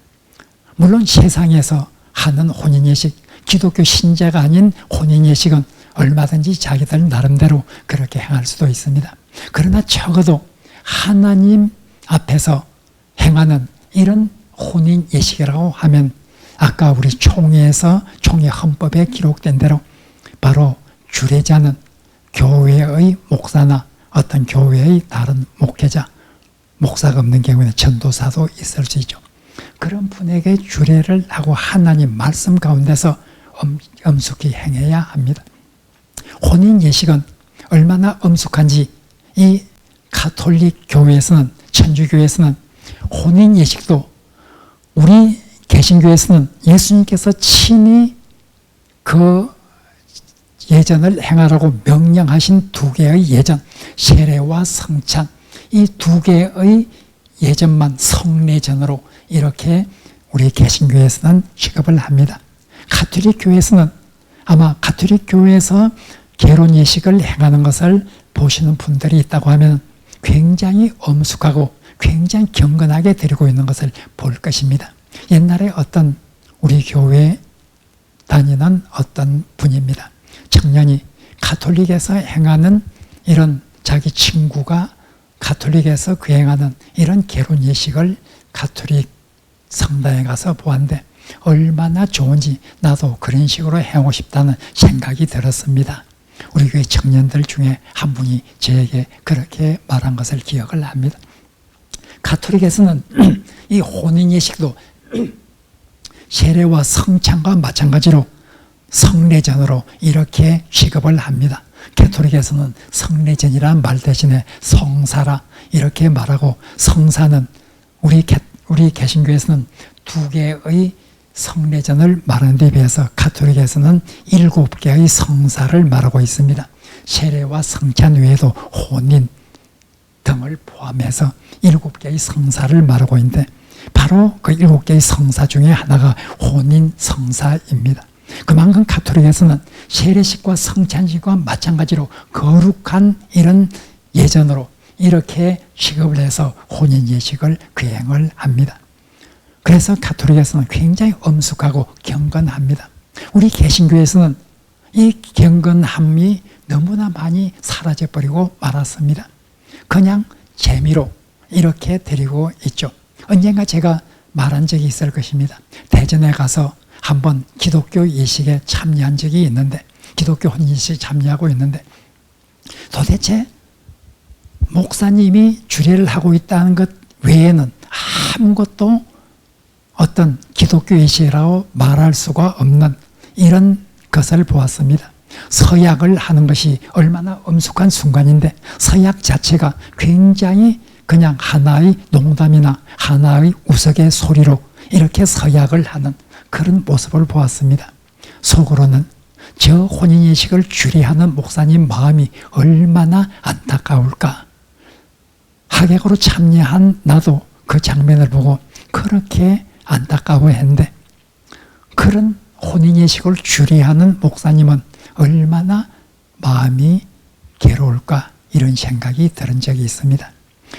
물론 세상에서 하는 혼인 예식, 기독교 신자가 아닌 혼인 예식은 얼마든지 자기들 나름대로 그렇게 행할 수도 있습니다. 그러나 적어도 하나님 앞에서 행하는 이런 혼인 예식이라고 하면 아까 우리 총회에서 총회 헌법에 기록된 대로 바로 주례자는 교회의 목사나 어떤 교회의 다른 목회자, 목사가 없는 경우에는 전도사도 있을 수 있죠. 그런 분에게 주례를 하고 하나님 말씀 가운데서 엄숙히 행해야 합니다. 혼인 예식은 얼마나 엄숙한지 이 가톨릭 교회에서는, 천주교에서는 혼인 예식도, 우리 개신교에서는 예수님께서 친히 그 예전을 행하라고 명령하신 두 개의 예전, 세례와 성찬, 이 두 개의 예전만 성례전으로 이렇게 우리 개신교에서는 취급을 합니다. 가톨릭 교회에서는, 아마 가톨릭 교회에서 결혼 예식을 행하는 것을 보시는 분들이 있다고 하면 굉장히 엄숙하고 굉장히 경건하게 드리고 있는 것을 볼 것입니다. 옛날에 어떤 우리 교회에 다니는 어떤 분입니다. 청년이 가톨릭에서 행하는 이런, 자기 친구가 가톨릭에서 행하는 이런 결혼 예식을 가톨릭 성당에 가서 보았는데 얼마나 좋은지 나도 그런 식으로 해오고 싶다는 생각이 들었습니다. 우리 교회 청년들 중에 한 분이 저에게 그렇게 말한 것을 기억을 합니다. 가톨릭에서는 이 혼인 예식도 세례와 성찬과 마찬가지로 성례전으로 이렇게 취급을 합니다. 가톨릭에서는 성례전이라는 말 대신에 성사라 이렇게 말하고, 성사는 우리 개신교에서는 두 개의 성례전을 말하는 데 비해서 가톨릭에서는 7개의 성사를 말하고 있습니다. 세례와 성찬 외에도 혼인 등을 포함해서 7개의 성사를 말하고 있는데 바로 그 7개의 성사 중에 하나가 혼인 성사입니다. 그만큼 가톨릭에서는 세례식과 성찬식과 마찬가지로 거룩한 이런 예전으로 이렇게 취급을 해서 혼인 예식을 거행을 합니다. 그래서 가톨릭에서는 굉장히 엄숙하고 경건합니다. 우리 개신교에서는 이 경건함이 너무나 많이 사라져버리고 말았습니다. 그냥 재미로 이렇게 드리고 있죠. 언젠가 제가 말한 적이 있을 것입니다. 대전에 가서 한번 기독교 예식에 참여한 적이 있는데, 기독교 혼인예식에 참여하고 있는데 도대체 목사님이 주례를 하고 있다는 것 외에는 아무것도 어떤 기독교 예식이라고 말할 수가 없는 이런 것을 보았습니다. 서약을 하는 것이 얼마나 엄숙한 순간인데 서약 자체가 굉장히 그냥 하나의 농담이나 하나의 우스갯소리로 이렇게 서약을 하는 그런 모습을 보았습니다. 속으로는 저 혼인예식을 주례하는 목사님 마음이 얼마나 안타까울까. 하객으로 참여한 나도 그 장면을 보고 그렇게 안타까워했는데, 그런 혼인예식을 주례하는 목사님은 얼마나 마음이 괴로울까, 이런 생각이 들은 적이 있습니다.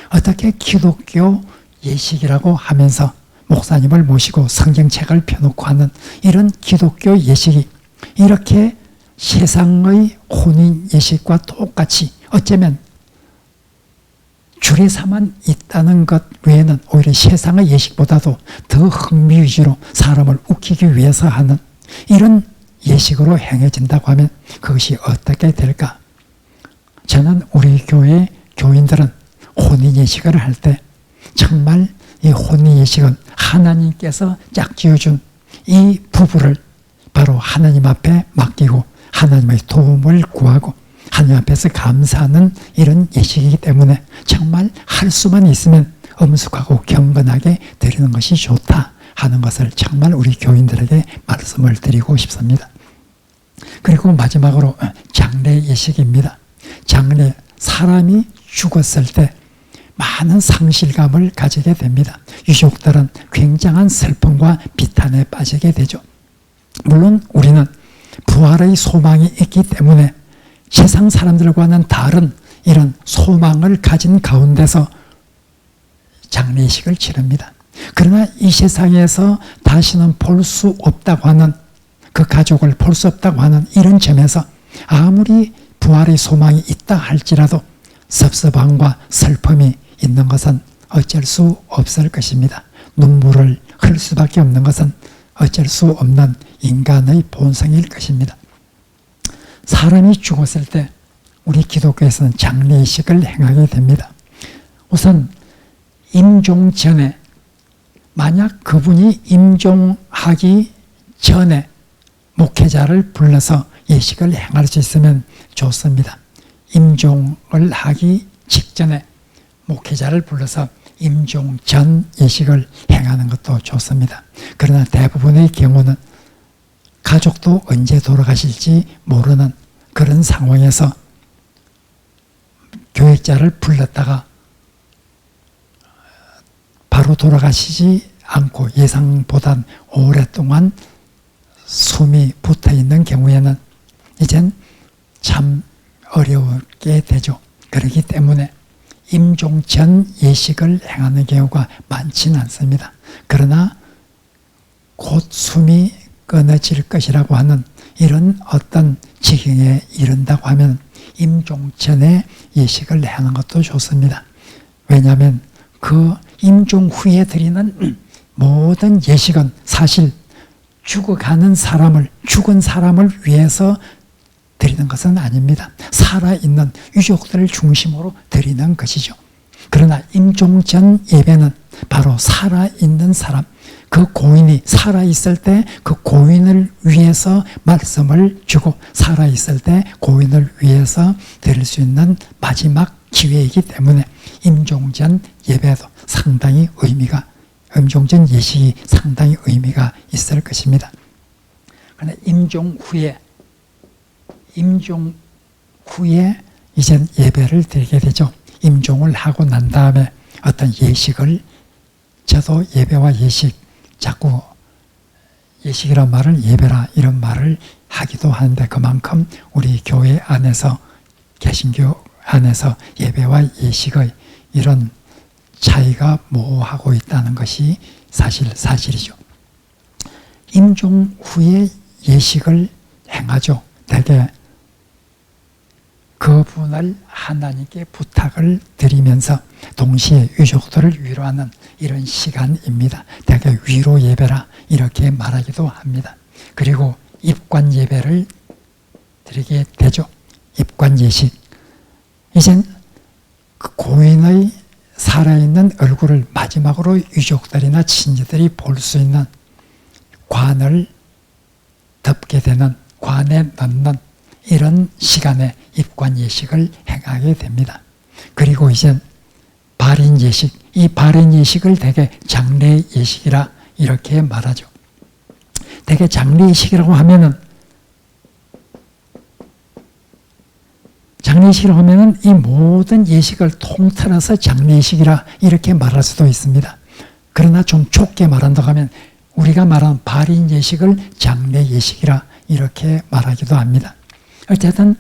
어떻게 기독교 예식이라고 하면서 목사님을 모시고 성경책을 펴놓고 하는 이런 기독교 예식이 이렇게 세상의 혼인 예식과 똑같이 어쩌면 주례사만 있다는 것 외에는 오히려 세상의 예식보다도 더 흥미 위주로 사람을 웃기기 위해서 하는 이런 예식으로 행해진다고 하면 그것이 어떻게 될까? 저는 우리 교회 교인들은 혼인 예식을 할 때 정말 이 혼인 예식은 하나님께서 짝지어준 이 부부를 바로 하나님 앞에 맡기고 하나님의 도움을 구하고 하나님 앞에서 감사하는 이런 예식이기 때문에 정말 할 수만 있으면 엄숙하고 경건하게 드리는 것이 좋다 하는 것을 정말 우리 교인들에게 말씀을 드리고 싶습니다. 그리고 마지막으로 장례 예식입니다. 장례, 사람이 죽었을 때 많은 상실감을 가지게 됩니다. 유족들은 굉장한 슬픔과 비탄에 빠지게 되죠. 물론 우리는 부활의 소망이 있기 때문에 세상 사람들과는 다른 이런 소망을 가진 가운데서 장례식을 치릅니다. 그러나 이 세상에서 다시는 볼 수 없다고 하는, 그 가족을 볼 수 없다고 하는 이런 점에서 아무리 부활의 소망이 있다 할지라도 섭섭함과 슬픔이 있는 것은 어쩔 수 없을 것입니다. 눈물을 흘릴 수밖에 없는 것은 어쩔 수 없는 인간의 본성일 것입니다. 사람이 죽었을 때 우리 기독교에서는 장례식을 행하게 됩니다. 우선 임종 전에, 만약 그분이 임종하기 전에 목회자를 불러서 예식을 행할 수 있으면 좋습니다. 임종을 하기 직전에 목회자를 불러서 임종 전 예식을 행하는 것도 좋습니다. 그러나 대부분의 경우는 가족도 언제 돌아가실지 모르는 그런 상황에서 교역자를 불렀다가 바로 돌아가시지 않고 예상보단 오랫동안 숨이 붙어있는 경우에는 이젠 참 어려웠게 되죠. 그렇기 때문에 임종 전 예식을 행하는 경우가 많지는 않습니다. 그러나 곧 숨이 끊어질 것이라고 하는 이런 어떤 지경에 이른다고 하면 임종 전에 예식을 행하는 것도 좋습니다. 왜냐하면 그 임종 후에 드리는 모든 예식은 사실 죽은 사람을 위해서 드리는 것은 아닙니다. 살아있는 유족들을 중심으로 드리는 것이죠. 그러나 임종 전 예배는 바로 살아있는 사람, 그 고인이 살아있을 때 그 고인을 위해서 말씀을 주고 살아있을 때 고인을 위해서 드릴 수 있는 마지막 기회이기 때문에 임종 전 예배도 상당히 임종 전 예식이 상당히 의미가 있을 것입니다. 그러나 임종 후에 이제 예배를 드리게 되죠. 임종을 하고 난 다음에 어떤 예식을, 저도 예배와 예식, 자꾸 예식이란 말을 예배라 이런 말을 하기도 하는데 그만큼 우리 교회 안에서, 개신교 안에서 예배와 예식의 이런 차이가 모호하고 있다는 것이 사실이죠. 임종 후에 예식을 행하죠. 대개 그분을 하나님께 부탁을 드리면서 동시에 유족들을 위로하는 이런 시간입니다. 대개 위로 예배라 이렇게 말하기도 합니다. 그리고 입관 예배를 드리게 되죠. 입관 예식. 이젠 그 고인의 살아있는 얼굴을 마지막으로 유족들이나 친지들이 볼 수 있는 관을 덮게 되는, 관에 넣는 이런 시간에 입관 예식을 행하게 됩니다. 그리고 이제 발인 예식, 이 발인 예식을 대개 장례 예식이라 이렇게 말하죠. 대개 장례 예식이라고 하면은 이 모든 예식을 통틀어서 장례식이라 이렇게 말할 수도 있습니다. 그러나 좀 좁게 말한다고 하면 우리가 말하는 발인 예식을 장례 예식이라 이렇게 말하기도 합니다. 어쨌든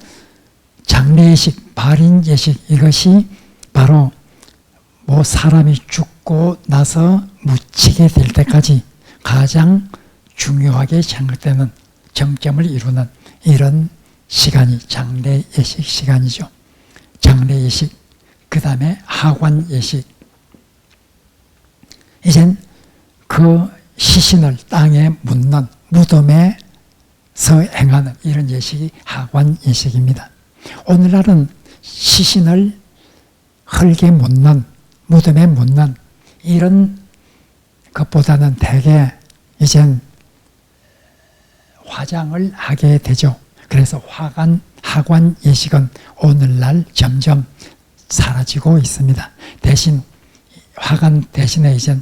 장례 예식, 발인 예식 이것이 바로 사람이 죽고 나서 묻히게 될 때까지 가장 중요하게 생각되는 정점을 이루는 이런 시간이 장례 예식 시간이죠. 장례 예식, 그 다음에 하관 예식. 이젠 그 시신을 땅에 묻는 무덤에서 행하는 이런 예식이 하관 예식입니다. 오늘날은 시신을 흙에 묻는, 무덤에 묻는 이런 것보다는 대개 이젠 화장을 하게 되죠. 그래서 하관 예식은 오늘날 점점 사라지고 있습니다. 대신 화관 대신에 이제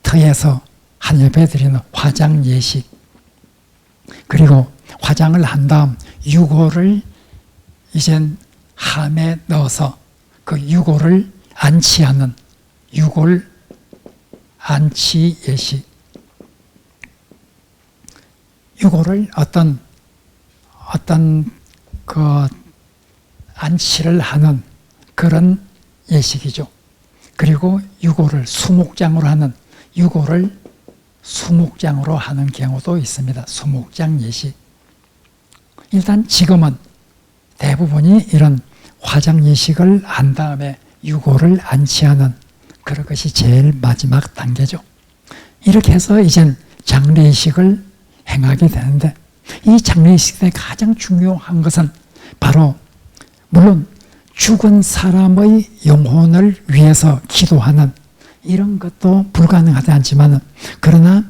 화장터에서 한 예배 드리는 화장 예식, 그리고 화장을 한 다음 유골을 이제 함에 넣어서 그 유골을 안치하는 유골 안치 예식. 유골을 어떤 그 안치를 하는 그런 예식이죠. 그리고 유골을 수목장으로 하는, 유골을 수목장으로 하는 경우도 있습니다. 수목장 예식. 일단 지금은 대부분이 이런 화장 예식을 한 다음에 유골을 안치하는 그런 것이 제일 마지막 단계죠. 이렇게 해서 이젠 장례 예식을 행하게 되는데, 이 장례 예식의 가장 중요한 것은 바로 물론 죽은 사람의 영혼을 위해서 기도하는 이런 것도 불가능하지 않지만, 그러나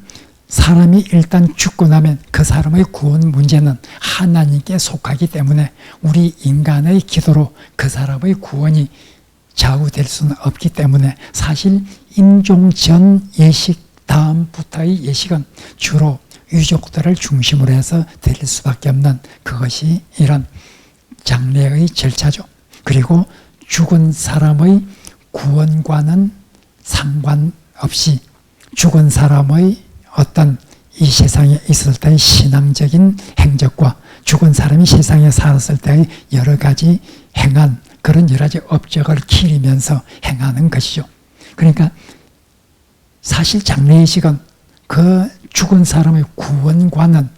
사람이 일단 죽고 나면 그 사람의 구원 문제는 하나님께 속하기 때문에 우리 인간의 기도로 그 사람의 구원이 좌우될 수는 없기 때문에 사실 임종 전 예식 다음부터의 예식은 주로 유족들을 중심으로 해서 드릴 수밖에 없는 그것이 이런 장례의 절차죠. 그리고 죽은 사람의 구원과는 상관없이 죽은 사람의 어떤 이 세상에 있을 때의 신앙적인 행적과 죽은 사람이 세상에 살았을 때의 여러 가지 행한 그런 여러 가지 업적을 기리면서 행하는 것이죠. 그러니까 사실 장례의식은 그 죽은 사람의 구원과는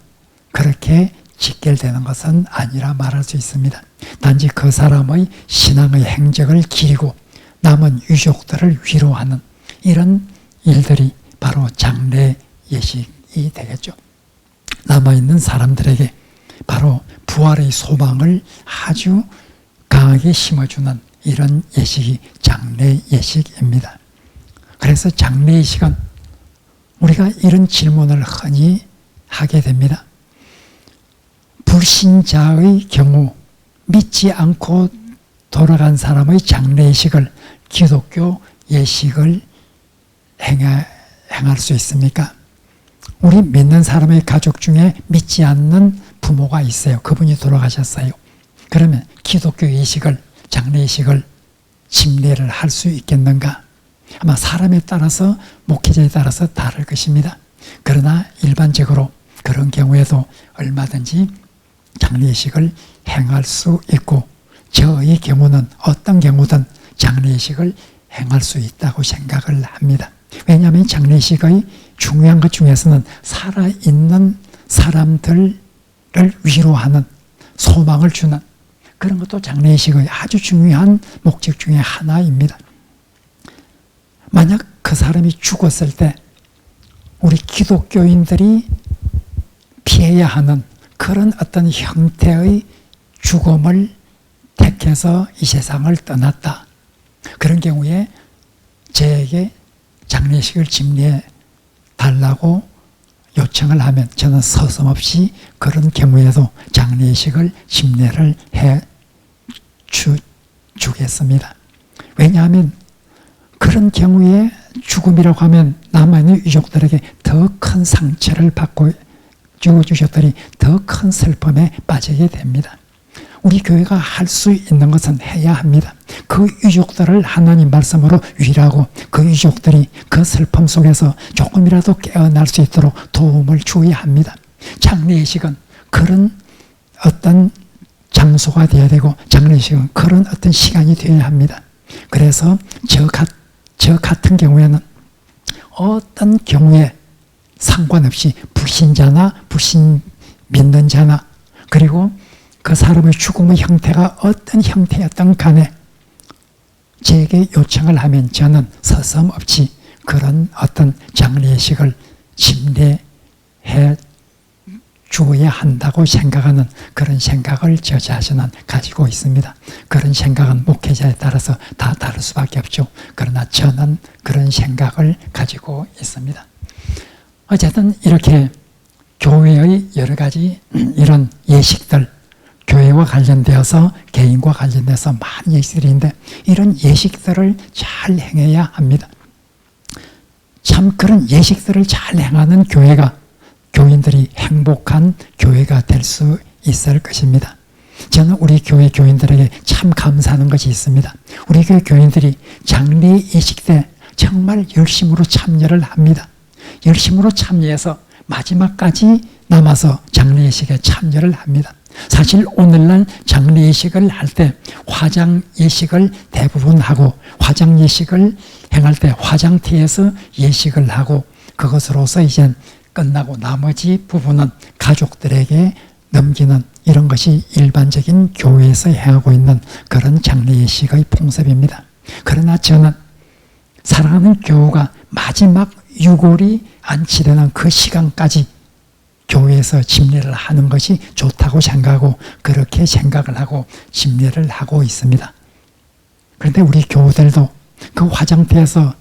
그렇게 직결되는 것은 아니라 말할 수 있습니다. 단지 그 사람의 신앙의 행적을 기리고 남은 유족들을 위로하는 이런 일들이 바로 장례 예식이 되겠죠. 남아있는 사람들에게 바로 부활의 소망을 아주 강하게 심어주는 이런 예식이 장례 예식입니다. 그래서 장례 예식은 우리가 이런 질문을 흔히 하게 됩니다. 불신자의 경우 믿지 않고 돌아간 사람의 장례 예식을 기독교 예식을 행할 수 있습니까? 우리 믿는 사람의 가족 중에 믿지 않는 부모가 있어요. 그분이 돌아가셨어요. 그러면 기독교 예식을, 장례 예식을 침례를 할 수 있겠는가? 아마 사람에 따라서, 목회자에 따라서 다를 것입니다. 그러나 일반적으로 그런 경우에도 얼마든지 장례 예식을 행할 수 있고, 저의 경우는 어떤 경우든 장례 예식을 행할 수 있다고 생각을 합니다. 왜냐하면 장례 예식의 중요한 것 중에서는 살아있는 사람들을 위로하는, 소망을 주는 그런 것도 장례 예식의 아주 중요한 목적 중에 하나입니다. 만약 그 사람이 죽었을 때 우리 기독교인들이 피해야 하는 그런 어떤 형태의 죽음을 택해서 이 세상을 떠났다. 그런 경우에 저에게 장례식을 침례해 달라고 요청을 하면 저는 서슴없이 그런 경우에도 장례식을 침례를 해 주겠습니다. 왜냐하면 그런 경우에 죽음이라고 하면 남아있는 유족들에게 더 큰 상처를 받고 유족들이 더 큰 슬픔에 빠지게 됩니다. 우리 교회가 할 수 있는 것은 해야 합니다. 그 유족들을 하나님 말씀으로 위로하고 그 유족들이 그 슬픔 속에서 조금이라도 깨어날 수 있도록 도움을 주어야 합니다. 장례의식은 그런 어떤 장소가 되어야 되고 장례의식은 그런 어떤 시간이 되어야 합니다. 그래서 저 같은 경우에는 어떤 경우에 상관없이 불신자나 불신 믿는 자나 그리고 그 사람의 죽음의 형태가 어떤 형태였던 간에 제게 요청을 하면 저는 서슴없이 그런 어떤 장례식을 침례해 주어야 한다고 생각하는 그런 생각을 저 자신은 가지고 있습니다. 그런 생각은 목회자에 따라서 다 다를 수밖에 없죠. 그러나 저는 그런 생각을 가지고 있습니다. 어쨌든 이렇게 교회의 여러 가지 이런 예식들, 교회와 관련되어서 개인과 관련돼서 많은 예식들이 있는데 이런 예식들을 잘 행해야 합니다. 참 그런 예식들을 잘 행하는 교회가 교인들이 행복한 교회가 될 수 있을 것입니다. 저는 우리 교회 교인들에게 참 감사하는 것이 있습니다. 우리 교회 교인들이 장례 예식 때 정말 열심으로 참여를 합니다. 열심으로 참여해서 마지막까지 남아서 장례 예식에 참여를 합니다. 사실 오늘날 장례 예식을 할 때 화장 예식을 대부분 하고 화장 예식을 행할 때 화장터에서 예식을 하고 그것으로서 이제 끝나고 나머지 부분은 가족들에게 넘기는 이런 것이 일반적인 교회에서 행하고 있는 그런 장례 예식의 풍습입니다. 그러나 저는 사랑하는 교우가 마지막 유골이 안치되는 그 시간까지 교회에서 침례를 하는 것이 좋다고 생각하고 그렇게 생각을 하고 침례를 하고 있습니다. 그런데 우리 교우들도 그 화장터에서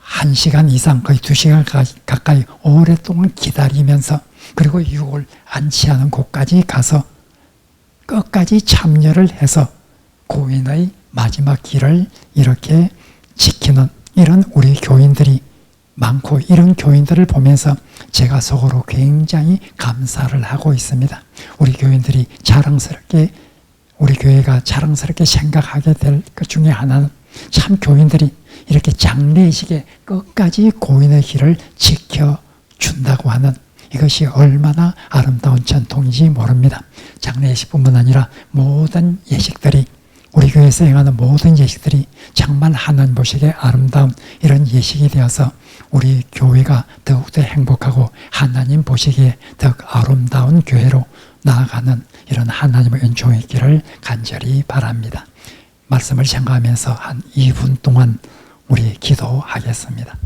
1시간 이상 거의 2시간 가까이 오랫동안 기다리면서 그리고 유골 안치하는 곳까지 가서 끝까지 참여를 해서 고인의 마지막 길을 이렇게 지키는 이런 우리 교인들이 많고, 이런 교인들을 보면서 제가 속으로 굉장히 감사를 하고 있습니다. 우리 교인들이 자랑스럽게, 우리 교회가 자랑스럽게 생각하게 될 것 중에 하나는 참 교인들이 이렇게 장례식에 끝까지 고인의 길을 지켜준다고 하는 이것이 얼마나 아름다운 전통인지 모릅니다. 장례식뿐만 아니라 모든 예식들이, 우리 교회에서 행하는 모든 예식들이 정말 하나님 보시기에 아름다운 이런 예식이 되어서 우리 교회가 더욱더 행복하고 하나님 보시기에 더욱 아름다운 교회로 나아가는 이런 하나님의 은총이 있기를 간절히 바랍니다. 말씀을 생각하면서 한 2분 동안 우리 기도하겠습니다.